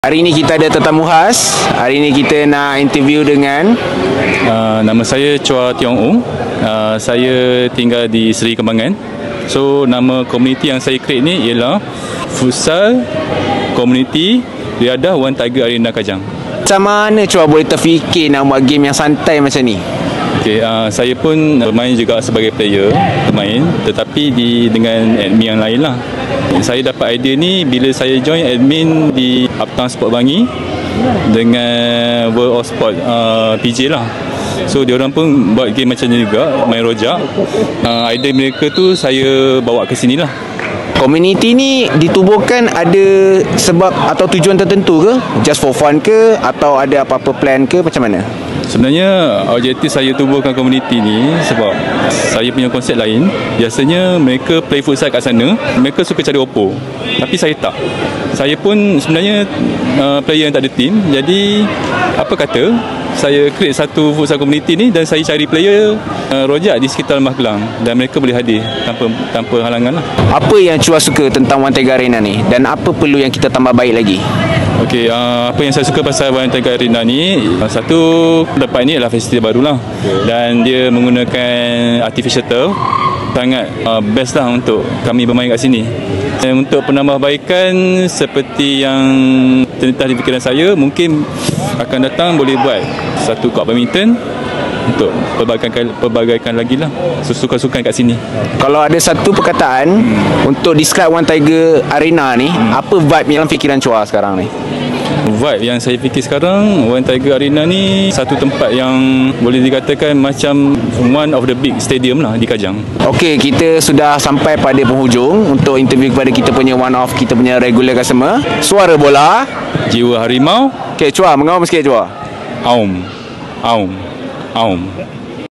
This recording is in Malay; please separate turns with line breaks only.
Hari ini kita ada tetamu khas. Hari ini kita nak interview dengan
nama saya Chua Tiong Ong. Saya tinggal di Seri Kembangan. So nama komuniti yang saya create ni ialah Futsal Community Riadah One Tiger Arena Kajang.
Macam mana Chua boleh terfikir nak buat game yang santai macam ni?
Okay, saya pun bermain juga sebagai player, pemain, tetapi dengan admin yang lain lah. Saya dapat idea ni bila saya join admin di Uptown Sport Bangi dengan World of Sport PJ lah. So diorang pun buat game macam ni juga, main rojak. Idea mereka tu saya bawa ke sini lah.
Komuniti ni ditubuhkan ada sebab atau tujuan tertentu ke? Just for fun ke? Atau ada apa-apa plan ke? Macam mana?
Sebenarnya objektif saya tubuhkan komuniti ni sebab saya punya konsep lain. Biasanya mereka play futsal kat sana, mereka suka cari oppo. Tapi saya tak. Saya pun sebenarnya player yang tak ada team. Jadi apa kata saya create satu futsal community ni dan saya cari player rojak di sekitar Lembah Kelang dan mereka boleh hadir tanpa halangan lah.
Apa yang Chua suka tentang One Tiger Arena ni dan apa perlu yang kita tambah baik lagi?
Okey, apa yang saya suka pasal One Tiger Arena ni, satu tempat ni adalah festival baru lah dan dia menggunakan artificial turf. Sangat best lah untuk kami bermain kat sini. Dan untuk penambahbaikan seperti yang terlintas di fikiran saya, mungkin akan datang boleh buat satu court badminton untuk pelbagaikan lagi lah sukan-sukan kat sini.
Kalau ada satu perkataan untuk describe One Tiger Arena ni, apa vibe dalam fikiran Chua sekarang ni?
Vibe yang saya fikir sekarang, One Tiger Arena ni satu tempat yang boleh dikatakan macam one of the big stadium lah di Kajang. Okey,
kita sudah sampai pada penghujung untuk interview kepada kita punya one of kita punya regular customer. Suara bola,
jiwa harimau.
Okey, Chua, mengawal sikit Chua.
Aum, aum, aum.